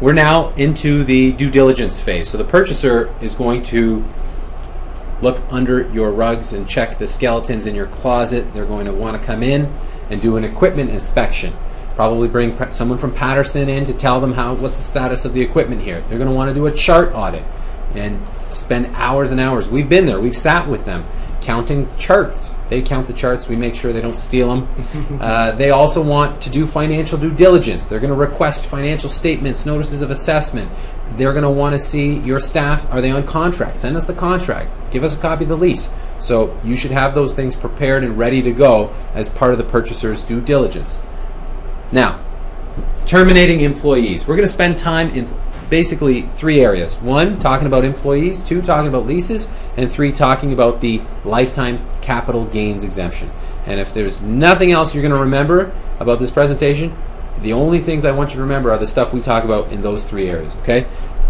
we're now into the due diligence phase. So the purchaser is going to look under your rugs and check the skeletons in your closet. They're going to want to come in and do an equipment inspection. Probably bring someone from Patterson in to tell them what's the status of the equipment here. They're going to want to do a chart audit and spend hours and hours. We've been there. We've sat with them counting charts. They count the charts. We make sure they don't steal them. They also want to do financial due diligence. They're going to request financial statements, notices of assessment. They're going to want to see your staff. Are they on contract? Send us the contract. Give us a copy of the lease. So you should have those things prepared and ready to go as part of the purchaser's due diligence. Now, terminating employees. We're going to spend time in basically 3 areas. 1, talking about employees. 2, talking about leases. And 3, talking about the lifetime capital gains exemption. And if there's nothing else you're going to remember about this presentation, the only things I want you to remember are the stuff we talk about in those 3 areas. Okay?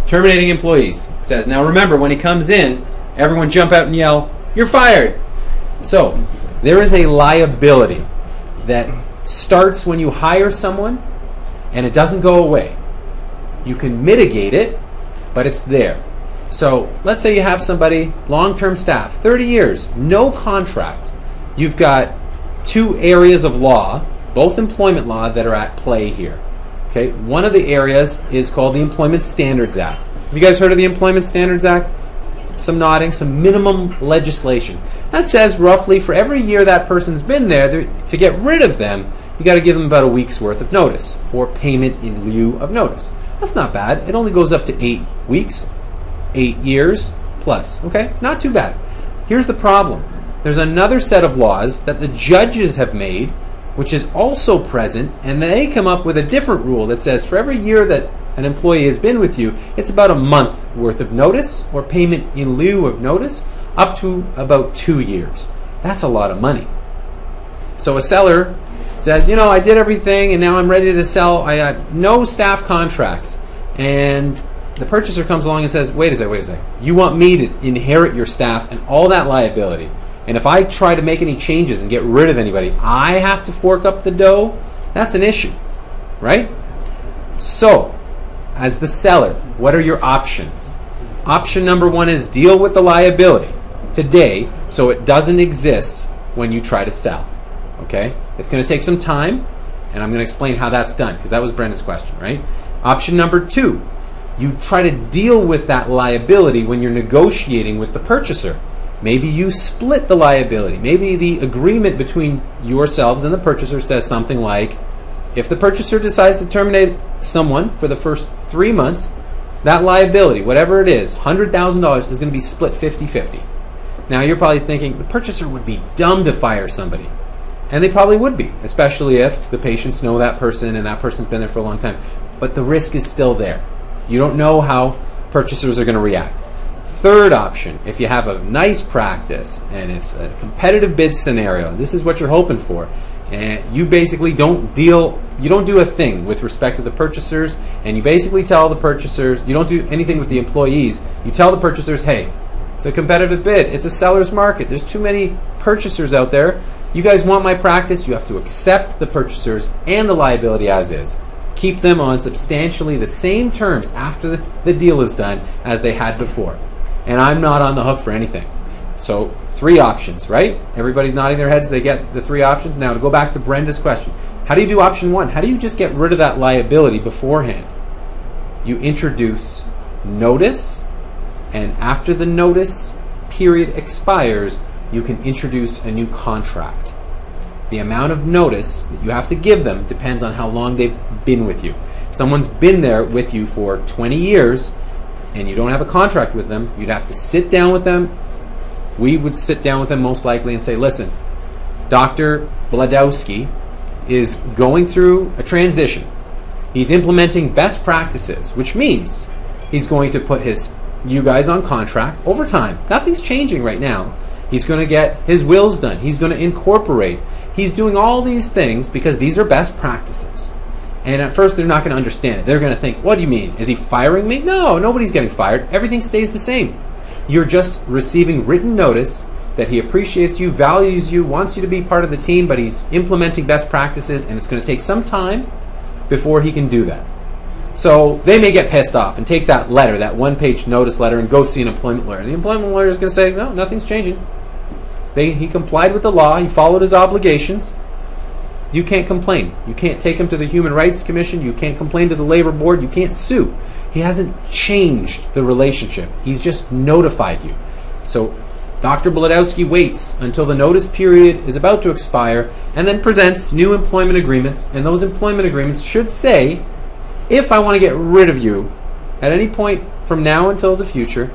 Terminating employees. It says, now remember, when he comes in, everyone jump out and yell, "You're fired!" So, there is a liability that starts when you hire someone, and it doesn't go away. You can mitigate it, but it's there. So let's say you have somebody, long-term staff, 30 years, no contract. You've got 2 areas of law, both employment law, that are at play here. Okay, one of the areas is called the Employment Standards Act. Have you guys heard of the Employment Standards Act? Some nodding, some minimum legislation. That says roughly for every year that person's been there, to get rid of them, you got to give them about a week's worth of notice or payment in lieu of notice. That's not bad. It only goes up to 8 weeks, 8 years plus. Okay, not too bad. Here's the problem. There's another set of laws that the judges have made, which is also present, and they come up with a different rule that says for every year that an employee has been with you, it's about a month worth of notice or payment in lieu of notice, up to about 2 years. That's a lot of money. So a seller says, I did everything and now I'm ready to sell. I got no staff contracts. And the purchaser comes along and says, wait a second. You want me to inherit your staff and all that liability. And if I try to make any changes and get rid of anybody, I have to fork up the dough? That's an issue, right? So, as the seller, what are your options? Option number 1 is deal with the liability today so it doesn't exist when you try to sell. Okay? It's going to take some time, and I'm going to explain how that's done, because that was Brenda's question, right? Option number 2, you try to deal with that liability when you're negotiating with the purchaser. Maybe you split the liability. Maybe the agreement between yourselves and the purchaser says something like, if the purchaser decides to terminate someone for the first 3 months, that liability, whatever it is, $100,000, is going to be split 50-50. Now you're probably thinking, the purchaser would be dumb to fire somebody. And they probably would be, especially if the patients know that person and that person's been there for a long time. But the risk is still there. You don't know how purchasers are going to react. Third option, if you have a nice practice and it's a competitive bid scenario, this is what you're hoping for, and you basically don't do a thing with respect to the purchasers, and you basically tell the purchasers, you don't do anything with the employees, you tell the purchasers, hey, it's a competitive bid, it's a seller's market, there's too many purchasers out there, you guys want my practice, you have to accept the purchasers and the liability as is. Keep them on substantially the same terms after the deal is done as they had before. And I'm not on the hook for anything. So 3 options, right? Everybody nodding their heads, they get the 3 options. Now to go back to Brenda's question, how do you do option 1? How do you just get rid of that liability beforehand? You introduce notice, and after the notice period expires, you can introduce a new contract. The amount of notice that you have to give them depends on how long they've been with you. If someone's been there with you for 20 years and you don't have a contract with them, you'd have to sit down with them. We would sit down with them most likely and say, listen, Dr. Bladowski is going through a transition. He's implementing best practices, which means he's going to put you guys on contract over time. Nothing's changing right now. He's going to get his wills done. He's going to incorporate. He's doing all these things because these are best practices. And at first, they're not going to understand it. They're going to think, what do you mean? Is he firing me? No, nobody's getting fired. Everything stays the same. You're just receiving written notice that he appreciates you, values you, wants you to be part of the team, but he's implementing best practices, and it's going to take some time before he can do that. So they may get pissed off and take that letter, that one-page notice letter, and go see an employment lawyer. The employment lawyer is going to say, no, nothing's changing. He complied with the law. He followed his obligations. You can't complain. You can't take him to the Human Rights Commission. You can't complain to the Labor Board. You can't sue. He hasn't changed the relationship. He's just notified you. So Dr. Bladowski waits until the notice period is about to expire and then presents new employment agreements. And those employment agreements should say, if I want to get rid of you at any point from now until the future,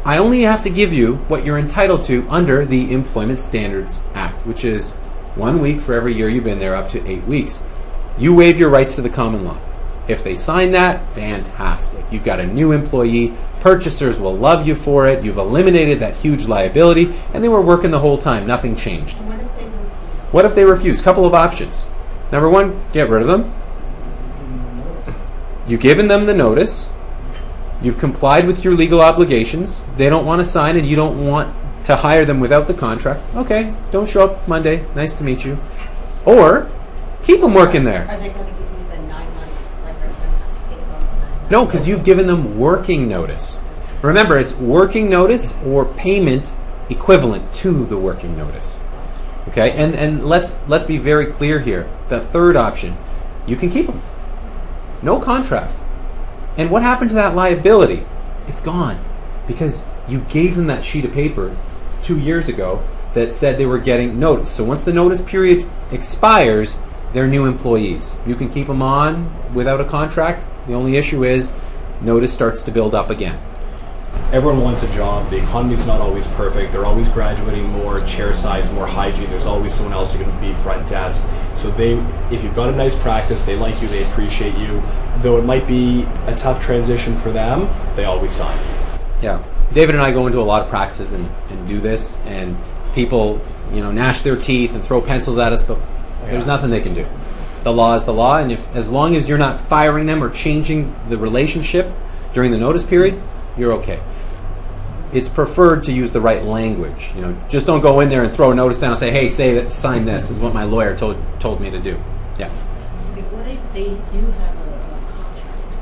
I only have to give you what you're entitled to under the Employment Standards Act, which is 1 week for every year you've been there, up to 8 weeks. You waive your rights to the common law. If they sign that, fantastic. You've got a new employee. Purchasers will love you for it. You've eliminated that huge liability, and they were working the whole time. Nothing changed. What if they refuse? Couple of options. Number one, get rid of them. You've given them the notice. You've complied with your legal obligations. They don't want to sign, and you don't want to hire them without the contract. Okay, don't show up Monday. Nice to meet you. Or keep them working there. Are they going to give you the 9 months? Like, are you going to have to pay about the 9 months? No, because you've given them working notice. Remember, it's working notice or payment equivalent to the working notice. Okay, and let's be very clear here. The third option, you can keep them. No contract. And what happened to that liability? It's gone because you gave them that sheet of paper 2 years ago that said they were getting notice. So once the notice period expires, they're new employees. You can keep them on without a contract. The only issue is notice starts to build up again. Everyone wants a job. The economy's not always perfect. They're always graduating more chair sides, more hygiene. There's always someone else who's going to be front desk. So if you've got a nice practice, they like you, they appreciate you. Though it might be a tough transition for them, they always sign. Yeah. David and I go into a lot of practices and do this, and people, gnash their teeth and throw pencils at us, but there's nothing they can do. The law is the law, and as long as you're not firing them or changing the relationship during the notice period, you're okay. It's preferred to use the right language. Just don't go in there and throw a notice down and say, "Hey, sign this." This is what my lawyer told me to do. Yeah. Okay, what if they do have a contract?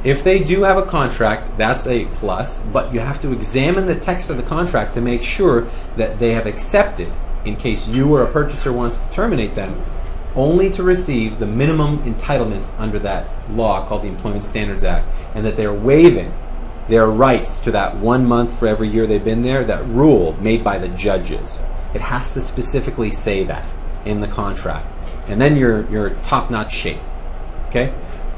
If they do have a contract, that's a plus, but you have to examine the text of the contract to make sure that they have accepted, in case you or a purchaser wants to terminate them, only to receive the minimum entitlements under that law called the Employment Standards Act, and that they're waiving their rights to that 1 month for every year they've been there, that rule made by the judges. It has to specifically say that in the contract. And then you're top-notch shape. Okay?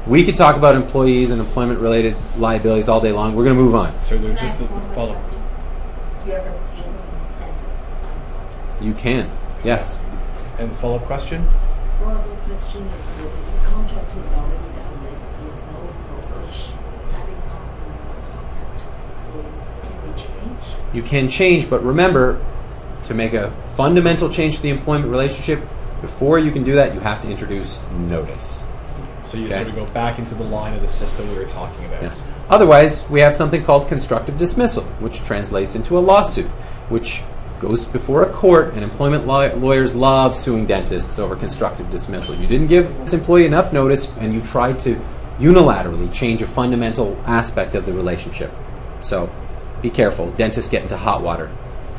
We could talk about employees and employment-related liabilities all day long. We're going to move on. So there's just the follow-up. Do you ever pay them incentives to sign a contract? You can. Yes. And the follow-up question? Follow-up question is, the contract is already done this. There's no such adding on the contract. So can they change? You can change, but remember, to make a fundamental change to the employment relationship, before you can do that, you have to introduce notice. So you sort of go back into the line of the system we were talking about. Yes. Otherwise, we have something called constructive dismissal, which translates into a lawsuit, which goes before a court, and employment lawyers love suing dentists over constructive dismissal. You didn't give this employee enough notice, and you tried to unilaterally change a fundamental aspect of the relationship. So be careful. Dentists get into hot water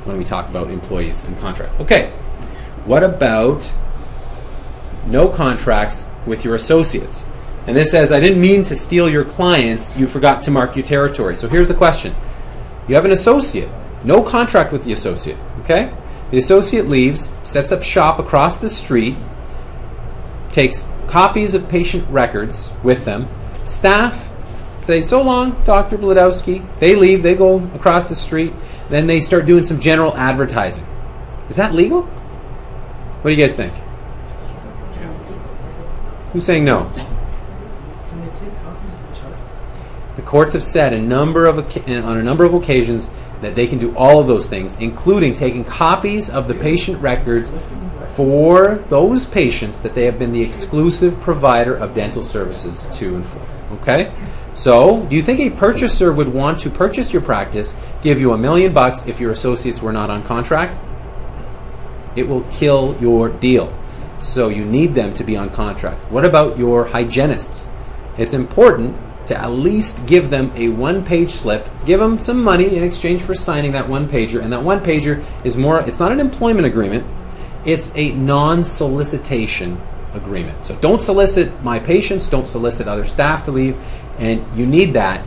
when we talk about employees and contracts. Okay, what about no contracts with your associates? And this says, I didn't mean to steal your clients, you forgot to mark your territory. So here's the question. You have an associate, no contract with the associate, okay? The associate leaves, sets up shop across the street, takes copies of patient records with them. Staff say, so long, Dr. Bladowski. They leave, they go across the street, then they start doing some general advertising. Is that legal? What do you guys think? Who's saying no? Can they take copies of the charts? The courts have said on a number of occasions that they can do all of those things, including taking copies of the patient records for those patients that they have been the exclusive provider of dental services to and for. Okay? So, do you think a purchaser would want to purchase your practice, give you $1 million if your associates were not on contract? It will kill your deal. So you need them to be on contract. What about your hygienists? It's important to at least give them a one-page slip, give them some money in exchange for signing that one-pager, and that one-pager is more, it's not an employment agreement, it's a non-solicitation agreement. So don't solicit my patients, don't solicit other staff to leave, and you need that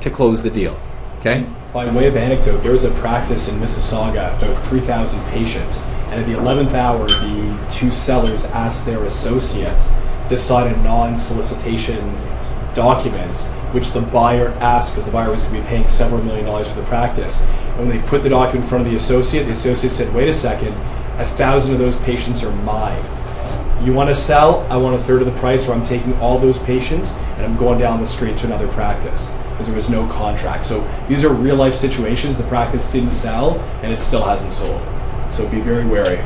to close the deal. Okay? By way of anecdote, there was a practice in Mississauga, about 3,000 patients, and at the 11th hour, the two sellers asked their associates to sign a non-solicitation document, which the buyer asked, because the buyer was going to be paying several $1 million for the practice. And when they put the document in front of the associate said, wait a second, 1,000 of those patients are mine. You want to sell? I want a third of the price, or I'm taking all those patients and I'm going down the street to another practice, because there was no contract. So these are real life situations. The practice didn't sell and it still hasn't sold. So be very wary.